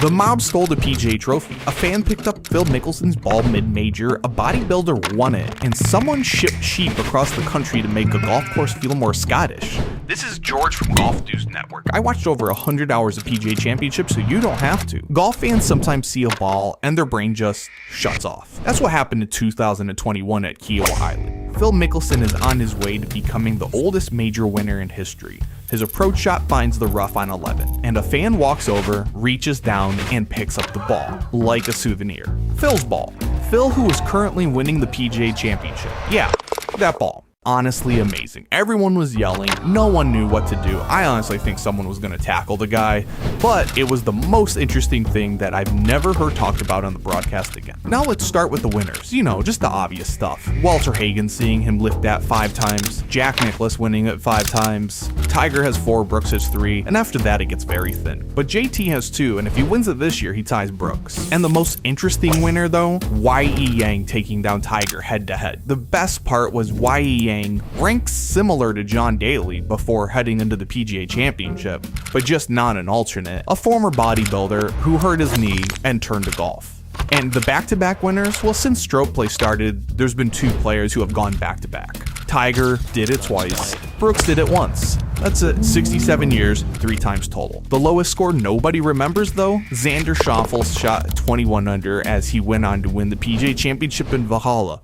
The mob stole the PGA trophy. A fan picked up Phil Mickelson's ball mid-major, a bodybuilder won it, and someone shipped sheep across the country to make a golf course feel more Scottish. This is George from Golf News Network. I watched over 100 hours of PGA Championship, so you don't have to. Golf fans sometimes see a ball and their brain just shuts off. That's what happened in 2021 at Kiowa Island. Phil Mickelson is on his way to becoming the oldest major winner in history. His approach shot finds the rough on 11, and a fan walks over, reaches down, and picks up the ball, like a souvenir. Phil's ball. Phil, who is currently winning the PGA Championship. Yeah, that ball. Honestly amazing. Everyone was yelling, no one knew what to do. I honestly think someone was going to tackle the guy, but it was the most interesting thing that I've never heard talked about on the broadcast again. Now let's start with the winners, just the obvious stuff. Walter Hagen seeing him lift that 5 times, Jack Nicklaus winning it 5 times, Tiger has 4, Brooks has 3, and after that it gets very thin. But JT has 2, and if he wins it this year, he ties Brooks. And the most interesting winner though, Y.E. Yang taking down Tiger head to head. The best part was Y.E. Yang ranks similar to John Daly before heading into the PGA Championship, but just not an alternate, a former bodybuilder who hurt his knee and turned to golf. And the back-to-back winners, well, since stroke play started, there's been 2 players who have gone back-to-back. Tiger did it twice, Brooks did it once. That's it, 67 years, 3 times total. The lowest score nobody remembers though, Xander Schauffele shot 21 under as he went on to win the PGA Championship in Valhalla.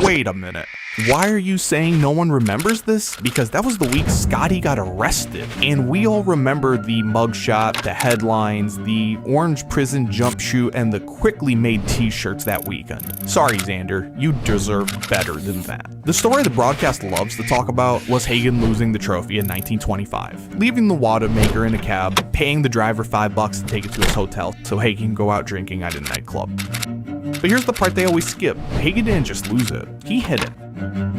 Wait a minute. Why are you saying no one remembers this? Because that was the week Scotty got arrested, and we all remember the mugshot, the headlines, the orange prison jump shoot, and the quickly made t-shirts that weekend. Sorry, Xander, you deserve better than that. The story the broadcast loves to talk about was Hagen losing the trophy in 1925, leaving the Wanamaker in a cab, paying the driver $5 to take it to his hotel so Hagen can go out drinking at a nightclub. But here's the part they always skip. Hagen didn't just lose it, he hit it.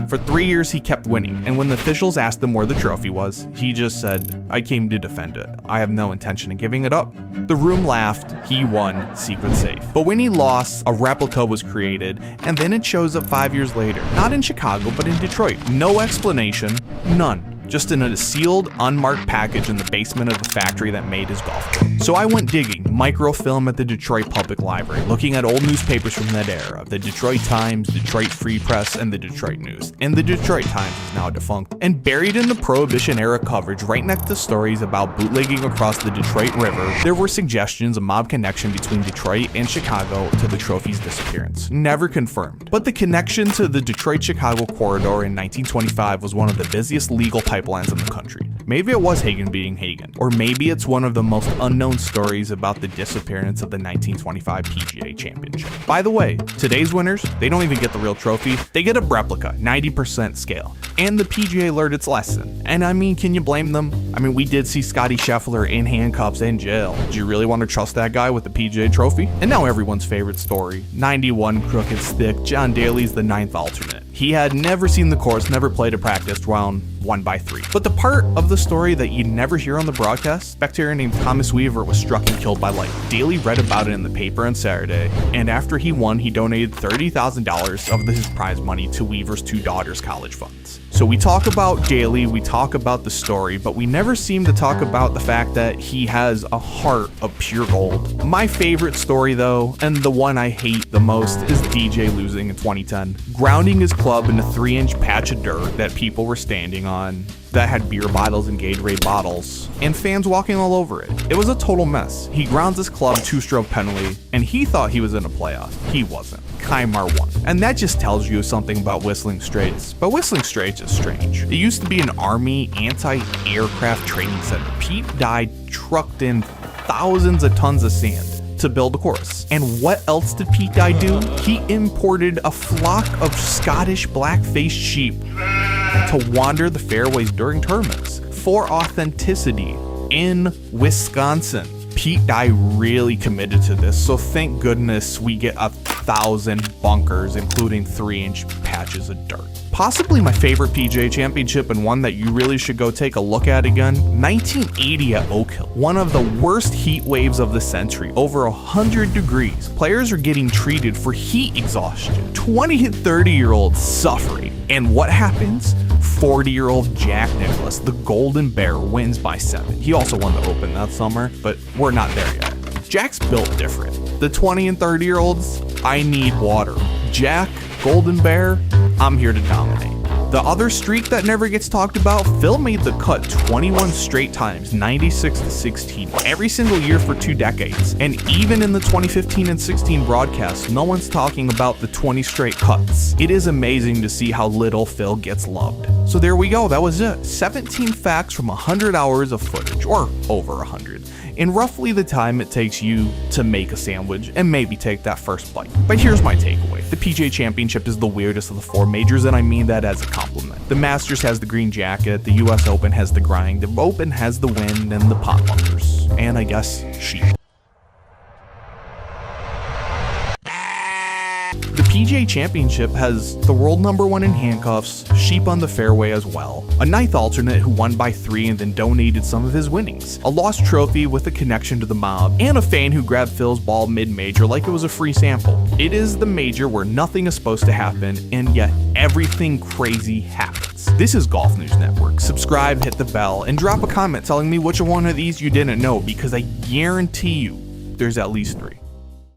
For 3 years he kept winning, and when the officials asked him where the trophy was, he just said, I came to defend it. I have no intention of giving it up. The room laughed, he won, secret safe. But when he lost, a replica was created, and then it shows up 5 years later. Not in Chicago, but in Detroit. No explanation, none. Just in a sealed, unmarked package in the basement of the factory that made his golf club. So I went digging, microfilm at the Detroit Public Library, looking at old newspapers from that era, the Detroit Times, Detroit Free Press, and the Detroit News. And the Detroit Times is now defunct. And buried in the Prohibition-era coverage, right next to stories about bootlegging across the Detroit River, there were suggestions of mob connection between Detroit and Chicago to the trophy's disappearance. Never confirmed. But the connection to the Detroit-Chicago corridor in 1925 was one of the busiest legal pipelines in the country. Maybe it was Hagen being Hagen, or maybe it's one of the most unknown stories about the disappearance of the 1925 PGA Championship. By the way, today's winners, they don't even get the real trophy, they get a replica, 90% scale. And the PGA learned its lesson. And I mean, can you blame them? I mean, we did see Scotty Scheffler in handcuffs in jail. Do you really want to trust that guy with the PGA trophy? And now everyone's favorite story, 91 crooked stick, John Daly's the 9th alternate. He had never seen the course, never played a practice round, won by 3. But the part of the story that you never hear on the broadcast, spectator named Thomas Weaver was struck and killed by lightning. Daly read about it in the paper on Saturday, and after he won, he donated $30,000 of his prize money to Weaver's 2 daughters' college funds. So we talk about Daly, we talk about the story, but we never seem to talk about the fact that he has a heart of pure gold. My favorite story though, and the one I hate the most, is DJ losing in 2010, grounding his club in a 3-inch patch of dirt that people were standing on that had beer bottles and Gatorade bottles, and fans walking all over it. It was a total mess. He grounds his club 2-stroke penalty, and he thought he was in a playoff. He wasn't. Kymar won. And that just tells you something about Whistling Straits. But Whistling Straits is strange. It used to be an Army anti-aircraft training center. Pete Dye trucked in thousands of tons of sand to build the course. And what else did Pete Dye do? He imported a flock of Scottish black-faced sheep to wander the fairways during tournaments for authenticity in Wisconsin. Pete Dye really committed to this, so thank goodness we get 1,000 bunkers, including 3-inch patches of dirt. Possibly my favorite PGA Championship, and one that you really should go take a look at again, 1980 at Oak Hill. One of the worst heat waves of the century, over 100 degrees. Players are getting treated for heat exhaustion. 20 and 30-year-olds suffering. And what happens? 40-year-old Jack Nicklaus, the Golden Bear, wins by 7. He also won the Open that summer, but we're not there yet. Jack's built different. The 20 and 30 year olds, I need water. Jack, Golden Bear, I'm here to dominate. The other streak that never gets talked about, Phil made the cut 21 straight times, 96 to 16, every single year for 2 decades. And even in the 2015 and 16 broadcasts, no one's talking about the 20 straight cuts. It is amazing to see how little Phil gets loved. So there we go, that was it. 17 facts from 100 hours of footage, or over 100. In roughly the time it takes you to make a sandwich and maybe take that first bite. But here's my takeaway. The PGA Championship is the weirdest of the 4 majors, and I mean that as a compliment. The Masters has the green jacket, the US Open has the grind, the Open has the wind and the pot bunkers. And I guess sheep. The PGA Championship has the world #1 in handcuffs, sheep on the fairway as well, a ninth alternate who won by 3 and then donated some of his winnings, a lost trophy with a connection to the mob, and a fan who grabbed Phil's ball mid-major like it was a free sample. It is the major where nothing is supposed to happen, and yet everything crazy happens. This is Golf News Network. Subscribe, hit the bell, and drop a comment telling me which one of these you didn't know, because I guarantee you there's at least 3.